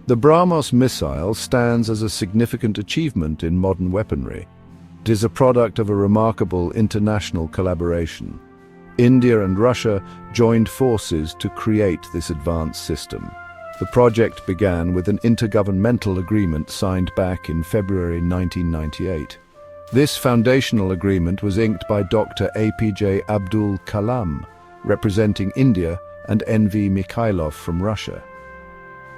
The BrahMos missile stands as a significant achievement in modern weaponry. It is a product of a remarkable international collaboration. India and Russia joined forces to create this advanced system. The project began with an intergovernmental agreement signed back in February 1998. This foundational agreement was inked by Dr. APJ Abdul Kalam, representing India, and N.V. Mikhailov from Russia.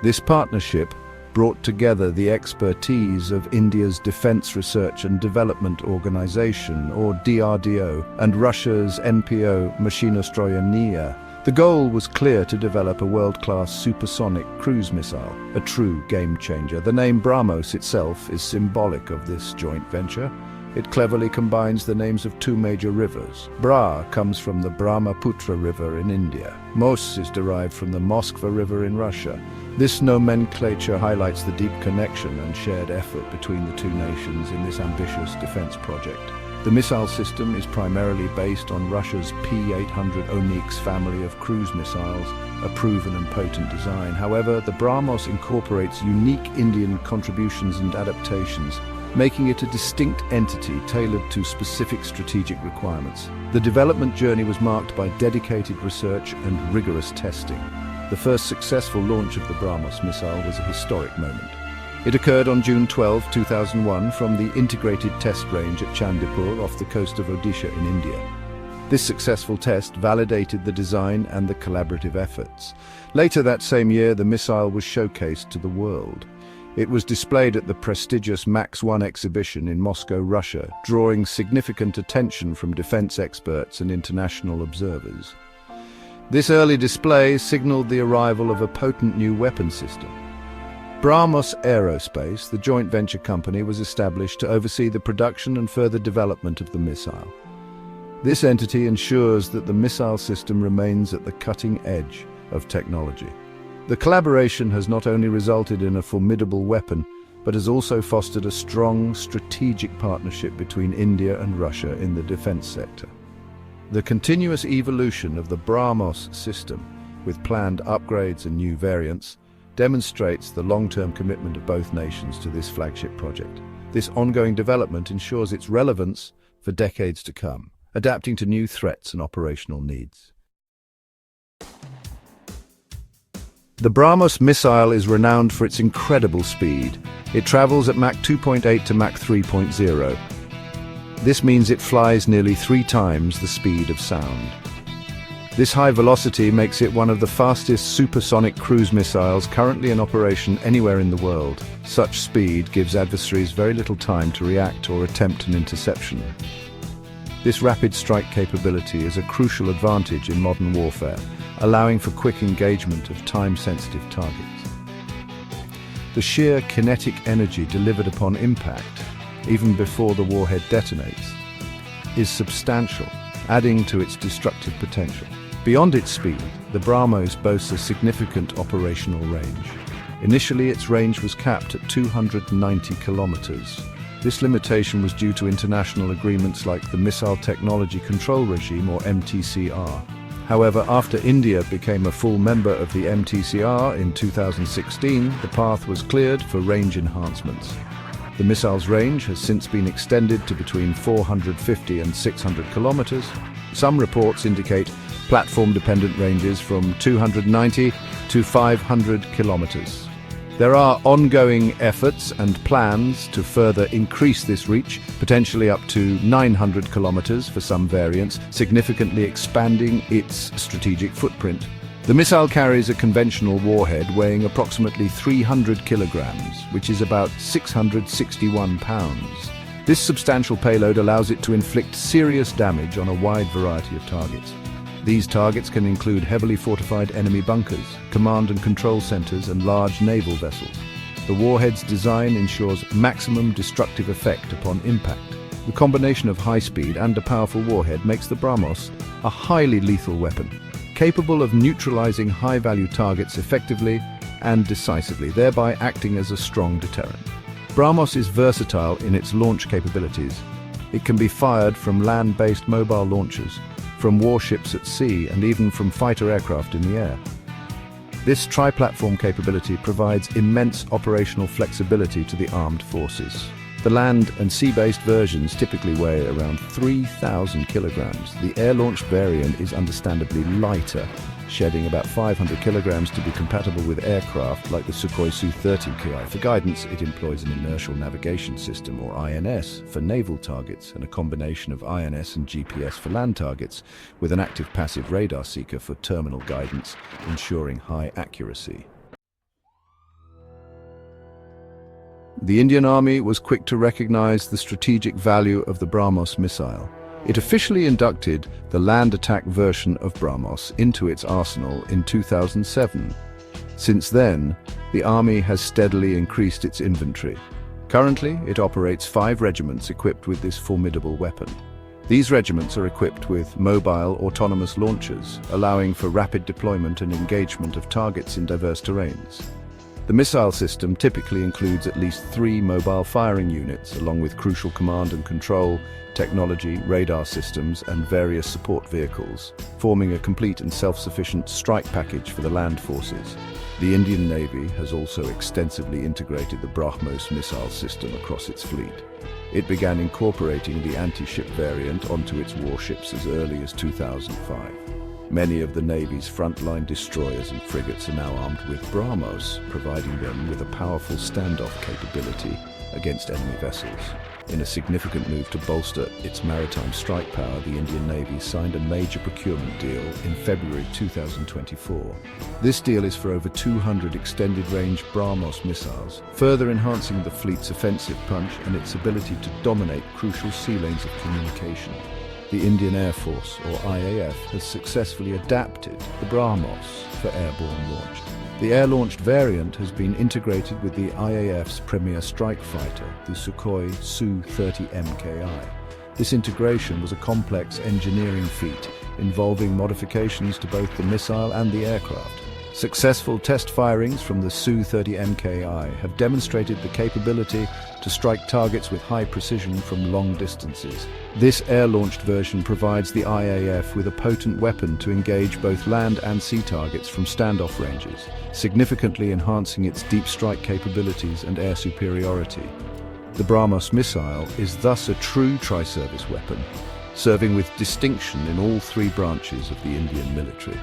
This partnership brought together the expertise of India's Defense Research and Development Organization, or DRDO, and Russia's NPO Mashinostroyeniya. The goal was clear: to develop a world-class supersonic cruise missile, a true game-changer. The name BrahMos itself is symbolic of this joint venture. It cleverly combines the names of two major rivers. Brah comes from the Brahmaputra River in India. Mos is derived from the Moskva River in Russia. This nomenclature highlights the deep connection and shared effort between the two nations in this ambitious defense project. The missile system is primarily based on Russia's P-800 Onyx family of cruise missiles, a proven and potent design. However, the BrahMos incorporates unique Indian contributions and adaptations, making it a distinct entity tailored to specific strategic requirements. The development journey was marked by dedicated research and rigorous testing. The first successful launch of the BrahMos missile was a historic moment. It occurred on June 12, 2001 from the integrated test range at Chandipur off the coast of Odisha in India. This successful test validated the design and the collaborative efforts. Later that same year, the missile was showcased to the world. It was displayed at the prestigious Mach 1 exhibition in Moscow, Russia, drawing significant attention from defense experts and international observers. This early display signaled the arrival of a potent new weapon system. BrahMos Aerospace, the joint venture company, was established to oversee the production and further development of the missile. This entity ensures that the missile system remains at the cutting edge of technology. The collaboration has not only resulted in a formidable weapon, but has also fostered a strong strategic partnership between India and Russia in the defense sector. The continuous evolution of the BrahMos system, with planned upgrades and new variants, demonstrates the long-term commitment of both nations to this flagship project. This ongoing development ensures its relevance for decades to come, adapting to new threats and operational needs. The BrahMos missile is renowned for its incredible speed. It travels at Mach 2.8 to Mach 3.0. This means it flies nearly 3 times the speed of sound. This high velocity makes it one of the fastest supersonic cruise missiles currently in operation anywhere in the world. Such speed gives adversaries very little time to react or attempt an interception. This rapid strike capability is a crucial advantage in modern warfare, allowing for quick engagement of time-sensitive targets. The sheer kinetic energy delivered upon impact, even before the warhead detonates, is substantial, adding to its destructive potential. Beyond its speed, the BrahMos boasts a significant operational range. Initially, its range was capped at 290 kilometers. This limitation was due to international agreements like the Missile Technology Control Regime, or MTCR. However, after India became a full member of the MTCR in 2016, the path was cleared for range enhancements. The missile's range has since been extended to between 450 and 600 kilometers. Some reports indicate platform-dependent ranges from 290 to 500 kilometers. There are ongoing efforts and plans to further increase this reach, potentially up to 900 kilometers for some variants, significantly expanding its strategic footprint. The missile carries a conventional warhead weighing approximately 300 kilograms, which is about 661 pounds. This substantial payload allows it to inflict serious damage on a wide variety of targets. These targets can include heavily fortified enemy bunkers, command and control centers, and large naval vessels. The warhead's design ensures maximum destructive effect upon impact. The combination of high speed and a powerful warhead makes the BrahMos a highly lethal weapon, capable of neutralizing high-value targets effectively and decisively, thereby acting as a strong deterrent. BrahMos is versatile in its launch capabilities. It can be fired from land-based mobile launchers, from warships at sea, and even from fighter aircraft in the air. This tri-platform capability provides immense operational flexibility to the armed forces. The land and sea-based versions typically weigh around 3,000 kilograms. The air-launched variant is understandably lighter, shedding about 500 kilograms to be compatible with aircraft like the Sukhoi Su-30Ki. For guidance, it employs an inertial navigation system, or INS, for naval targets, and a combination of INS and GPS for land targets, with an active-passive radar seeker for terminal guidance, ensuring high accuracy. The Indian Army was quick to recognize the strategic value of the BrahMos missile. It officially inducted the land attack version of BrahMos into its arsenal in 2007. Since then, the Army has steadily increased its inventory. Currently, it operates 5 regiments equipped with this formidable weapon. These regiments are equipped with mobile autonomous launchers, allowing for rapid deployment and engagement of targets in diverse terrains. The missile system typically includes at least 3 mobile firing units, along with crucial command and control, technology, radar systems, and various support vehicles, forming a complete and self-sufficient strike package for the land forces. The Indian Navy has also extensively integrated the BrahMos missile system across its fleet. It began incorporating the anti-ship variant onto its warships as early as 2005. Many of the Navy's frontline destroyers and frigates are now armed with BrahMos, providing them with a powerful standoff capability against enemy vessels. In a significant move to bolster its maritime strike power, the Indian Navy signed a major procurement deal in February 2024. This deal is for over 200 extended-range BrahMos missiles, further enhancing the fleet's offensive punch and its ability to dominate crucial sea lanes of communication. The Indian Air Force, or IAF, has successfully adapted the BrahMos for airborne launch. The air-launched variant has been integrated with the IAF's premier strike fighter, the Sukhoi Su-30MKI. This integration was a complex engineering feat involving modifications to both the missile and the aircraft. Successful test firings from the Su-30MKI have demonstrated the capability to strike targets with high precision from long distances. This air-launched version provides the IAF with a potent weapon to engage both land and sea targets from standoff ranges, significantly enhancing its deep strike capabilities and air superiority. The BrahMos missile is thus a true tri-service weapon, serving with distinction in all 3 branches of the Indian military.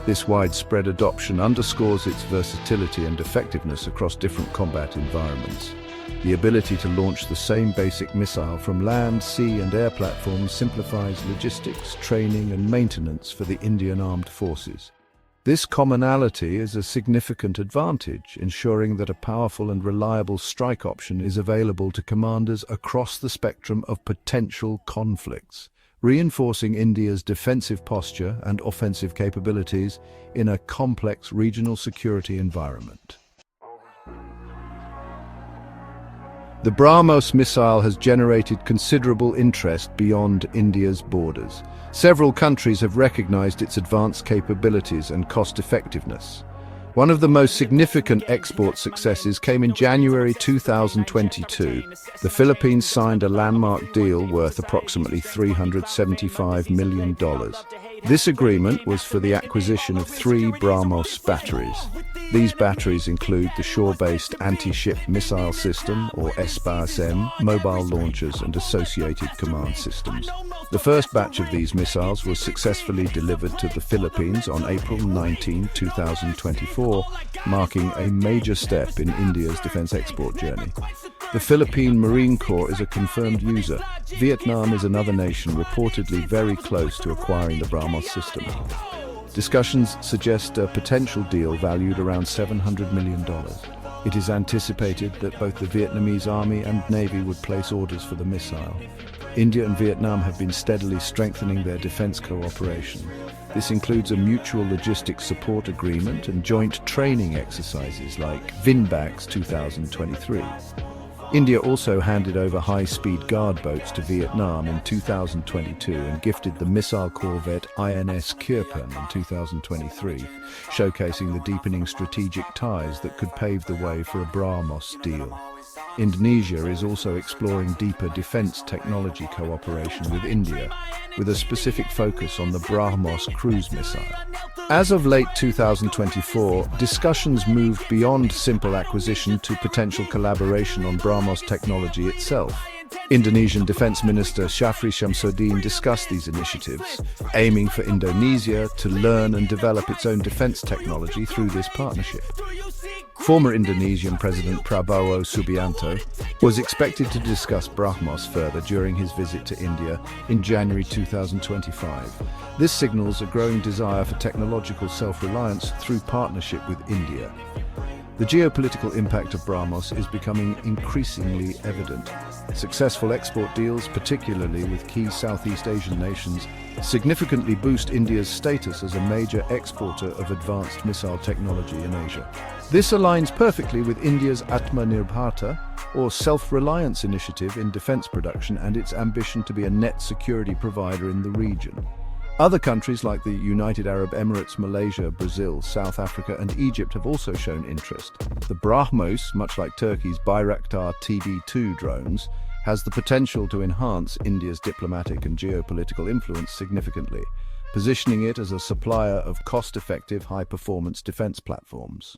This widespread adoption underscores its versatility and effectiveness across different combat environments. The ability to launch the same basic missile from land, sea, and air platforms simplifies logistics, training, and maintenance for the Indian Armed Forces. This commonality is a significant advantage, ensuring that a powerful and reliable strike option is available to commanders across the spectrum of potential conflicts, reinforcing India's defensive posture and offensive capabilities in a complex regional security environment. The BrahMos missile has generated considerable interest beyond India's borders. Several countries have recognized its advanced capabilities and cost-effectiveness. One of the most significant export successes came in January 2022. The Philippines signed a landmark deal worth approximately $375 million. This agreement was for the acquisition of 3 BrahMos batteries. These batteries include the shore-based anti-ship missile system, or SBAS-M, mobile launchers and associated command systems. The first batch of these missiles was successfully delivered to the Philippines on April 19, 2024, marking a major step in India's defense export journey. The Philippine Marine Corps is a confirmed user. Vietnam is another nation reportedly very close to acquiring the BrahMos system. Discussions suggest a potential deal valued around $700 million. It is anticipated that both the Vietnamese Army and Navy would place orders for the missile. India and Vietnam have been steadily strengthening their defense cooperation. This includes a mutual logistics support agreement and joint training exercises like VINBAX 2023. India also handed over high-speed guard boats to Vietnam in 2022 and gifted the missile corvette INS Kirpan in 2023, showcasing the deepening strategic ties that could pave the way for a BrahMos deal. Indonesia is also exploring deeper defense technology cooperation with India, with a specific focus on the BrahMos cruise missile. As of late 2024, discussions moved beyond simple acquisition to potential collaboration on BrahMos technology itself. Indonesian Defense Minister Syafri Syamsuddin discussed these initiatives, aiming for Indonesia to learn and develop its own defense technology through this partnership. Former Indonesian President Prabowo Subianto was expected to discuss BrahMos further during his visit to India in January 2025. This signals a growing desire for technological self-reliance through partnership with India. The geopolitical impact of BrahMos is becoming increasingly evident. Successful export deals, particularly with key Southeast Asian nations, significantly boost India's status as a major exporter of advanced missile technology in Asia. This aligns perfectly with India's Atmanirbharta, or self-reliance initiative in defense production, and its ambition to be a net security provider in the region. Other countries like the United Arab Emirates, Malaysia, Brazil, South Africa and Egypt have also shown interest. The BrahMos, much like Turkey's Bayraktar TB2 drones, has the potential to enhance India's diplomatic and geopolitical influence significantly, positioning it as a supplier of cost-effective, high-performance defense platforms.